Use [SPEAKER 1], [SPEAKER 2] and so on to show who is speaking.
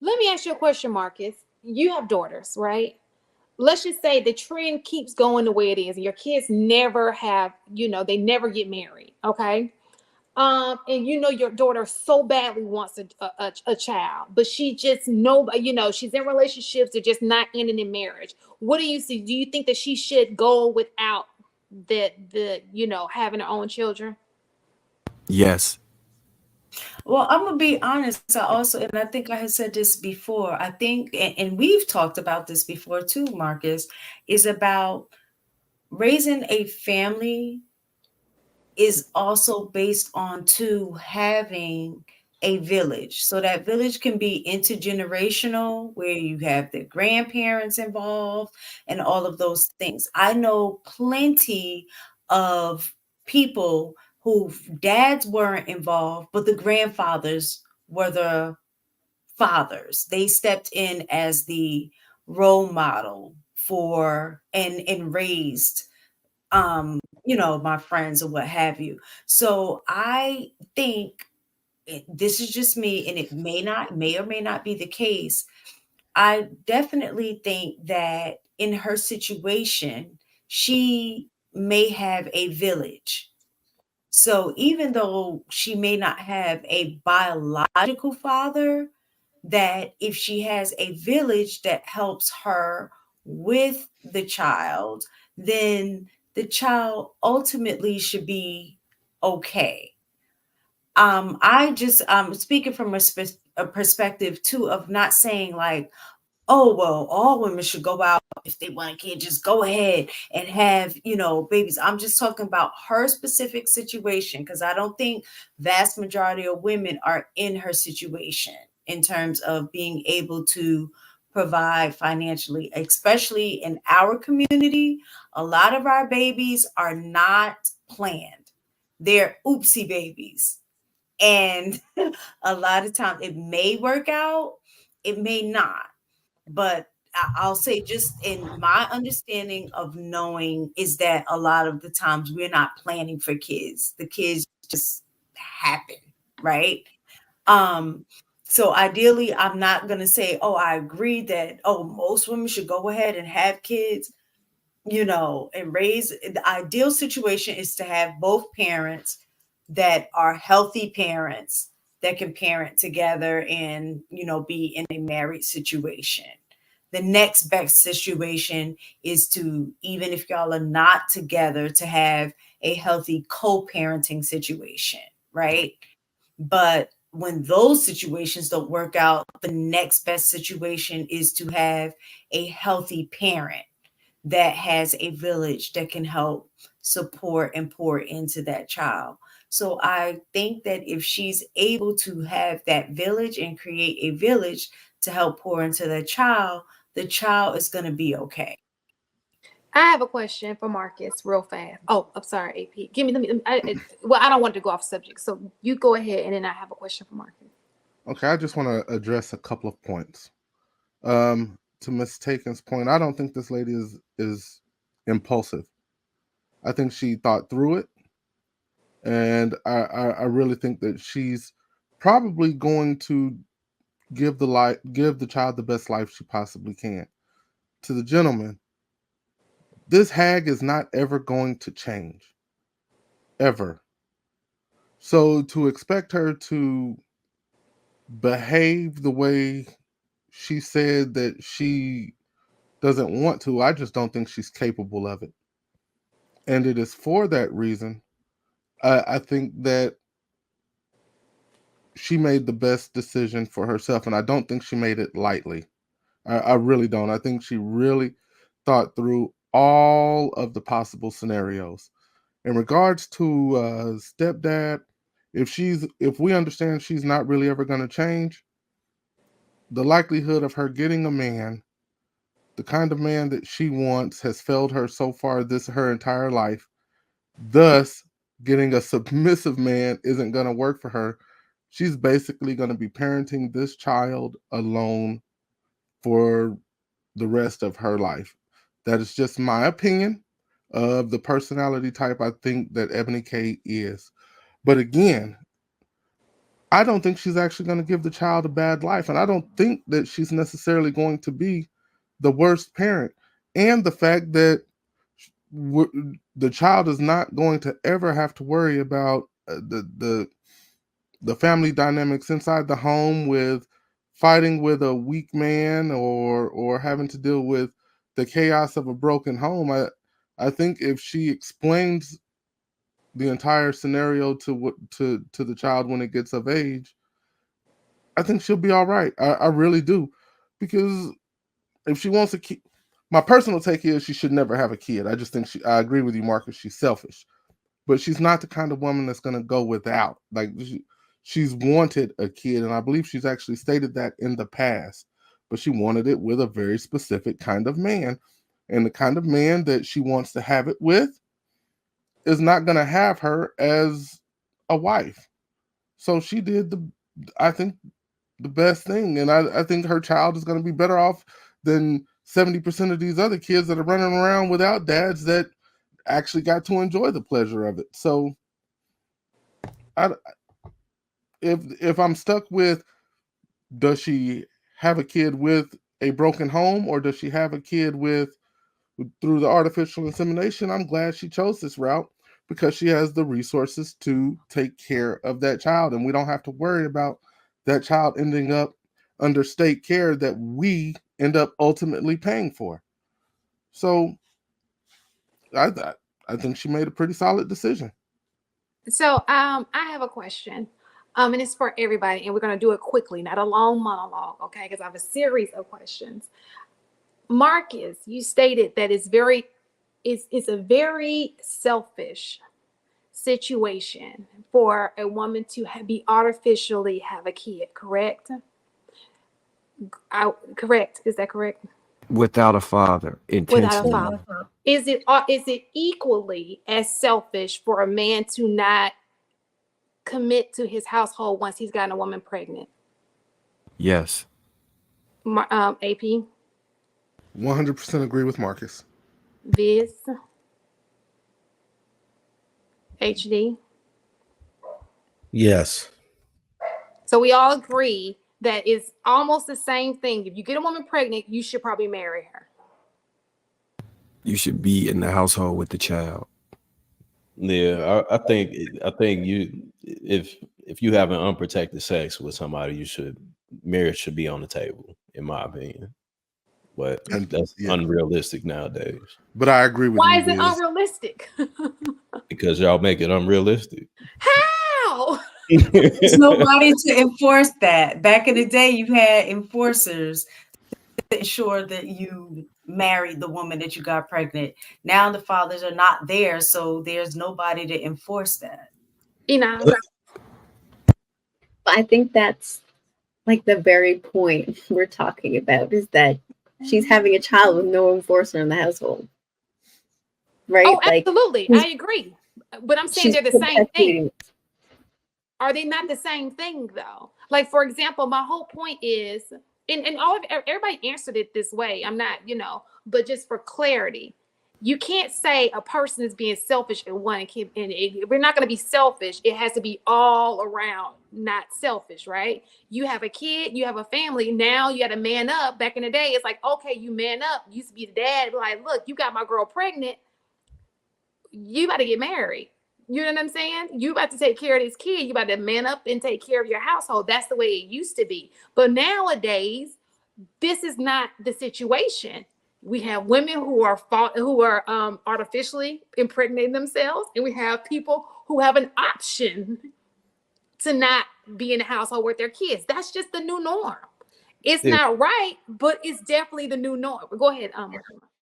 [SPEAKER 1] Let me ask you a question, Marcus. You have daughters, right? Let's just say the trend keeps going the way it is, and your kids never have, they never get married. Okay. And your daughter so badly wants a child, but she just she's in relationships, they're just not ending in marriage. What do you see? Do you think that she should go without the having her own children?
[SPEAKER 2] Yes.
[SPEAKER 3] Well, I'm gonna be honest. I also, and I think I had said this before. I think, and we've talked about this before too, Marcus, is about raising a family is also based on to having a village. So that village can be intergenerational, where you have the grandparents involved and all of those things. I know plenty of people whose dads weren't involved, but the grandfathers were the fathers. They stepped in as the role model for and raised my friends or what have you. So I think this is just me, and it may or may not be the case. I definitely think that in her situation, she may have a village. So even though she may not have a biological father, that if she has a village that helps her with the child, then the child ultimately should be okay. I just speaking from a perspective too of not saying like, oh well, all women should go out if they want a kid, just go ahead and have babies. I'm just talking about her specific situation, because I don't think vast majority of women are in her situation in terms of being able to provide financially, especially in our community. A lot of our babies are not planned, they're oopsie babies. And a lot of times it may work out, it may not. But I'll say, just in my understanding of knowing, is that a lot of the times we're not planning for kids. The kids just happen, right? Um, so ideally, I'm not gonna say, oh, I agree that, oh, most women should go ahead and have kids, and raise. The ideal situation is to have both parents that are healthy parents that can parent together and, be in a married situation. The next best situation is to, even if y'all are not together, to have a healthy co-parenting situation, right? But when those situations don't work out, the next best situation is to have a healthy parent that has a village that can help support and pour into that child. So I think that if she's able to have that village and create a village to help pour into the child is going to be okay.
[SPEAKER 1] I have a question for Marcus, real fast. Oh, I'm sorry, AP. Give me. Well, I don't want to go off subject, so you go ahead, and then I have a question for Marcus.
[SPEAKER 4] Okay, I just want to address a couple of points. To Miss Taken's point, I don't think this lady is impulsive. I think she thought through it, and I really think that she's probably going to give the child the best life she possibly can. To the gentleman, this hag is not ever going to change, ever. So to expect her to behave the way she said that she doesn't want to, I just don't think she's capable of it. And it is for that reason I think that she made the best decision for herself, and I don't think she made it lightly. I really don't. I think she really thought through all of the possible scenarios. In regards to stepdad, if we understand she's not really ever going to change, the likelihood of her getting a man, the kind of man that she wants, has failed her so far this her entire life. Thus, getting a submissive man isn't going to work for her. She's basically going to be parenting this child alone for the rest of her life. That is just my opinion of the personality type I think that Ebony K is. But again, I don't think she's actually going to give the child a bad life. And I don't think that she's necessarily going to be the worst parent. And the fact that the child is not going to ever have to worry about the family dynamics inside the home, with fighting with a weak man, or having to deal with the chaos of a broken home. I think if she explains the entire scenario to the child when it gets of age, I think she'll be all right. I really do, because if she wants a kid, my personal take is she should never have a kid. I just think I agree with you, Marcus. She's selfish, but she's not the kind of woman that's going to go without. Like, she's wanted a kid, and I believe she's actually stated that in the past. But she wanted it with a very specific kind of man, and the kind of man that she wants to have it with is not going to have her as a wife. So she did I think, the best thing, and I think her child is going to be better off than 70% of these other kids that are running around without dads that actually got to enjoy the pleasure of it. So if I'm stuck with, does she have a kid with a broken home, or does she have a kid through the artificial insemination, I'm glad she chose this route, because she has the resources to take care of that child, and we don't have to worry about that child ending up under state care that we end up ultimately paying for. So I think she made a pretty solid decision.
[SPEAKER 1] So I have a question. And it's for everybody, and we're gonna do it quickly, not a long monologue, okay? Because I have a series of questions. Marcus, you stated that it's a very selfish situation for a woman to be artificially have a kid, correct? Correct. Is that correct?
[SPEAKER 2] Without a father,
[SPEAKER 1] Without a
[SPEAKER 2] intentionally.
[SPEAKER 1] father. Is it equally as selfish for a man to not commit to his household once he's gotten a woman pregnant?
[SPEAKER 2] Yes.
[SPEAKER 1] AP,
[SPEAKER 4] 100% agree with Marcus.
[SPEAKER 1] Viz, HD.
[SPEAKER 5] Yes.
[SPEAKER 1] So we all agree that it's almost the same thing. If you get a woman pregnant, you should probably marry her.
[SPEAKER 2] You should be in the household with the child.
[SPEAKER 5] Yeah, I think you if you have an unprotected sex with somebody, marriage should be on the table, in my opinion. But that's unrealistic nowadays.
[SPEAKER 4] But I agree with you.
[SPEAKER 1] Why is it unrealistic?
[SPEAKER 5] Because y'all make it unrealistic.
[SPEAKER 1] How?
[SPEAKER 3] There's nobody to enforce that. Back in the day, you had enforcers to ensure that you married the woman that you got pregnant. Now the fathers are not there, so there's nobody to enforce that.
[SPEAKER 6] I think that's like the very point we're talking about, is that she's having a child with no enforcer in the household. Right?
[SPEAKER 1] Oh, absolutely. I agree. But I'm saying they're the same thing. Are they not the same thing, though? Like, for example, my whole point is, and everybody answered it this way. I'm not, but just for clarity, you can't say a person is being selfish and one kid, and we're not going to be selfish. It has to be all around, not selfish, right? You have a kid, you have a family. Now you got to man up. Back in the day, it's like, okay, you man up. You used to be the dad, like, look, you got my girl pregnant. You got to get married. You know what I'm saying? You about to take care of this kid. You about to man up and take care of your household. That's the way it used to be. But nowadays, this is not the situation. We have women who are artificially impregnating themselves, and we have people who have an option to not be in the household with their kids. That's just the new norm. It's not right, but it's definitely the new norm. Go ahead.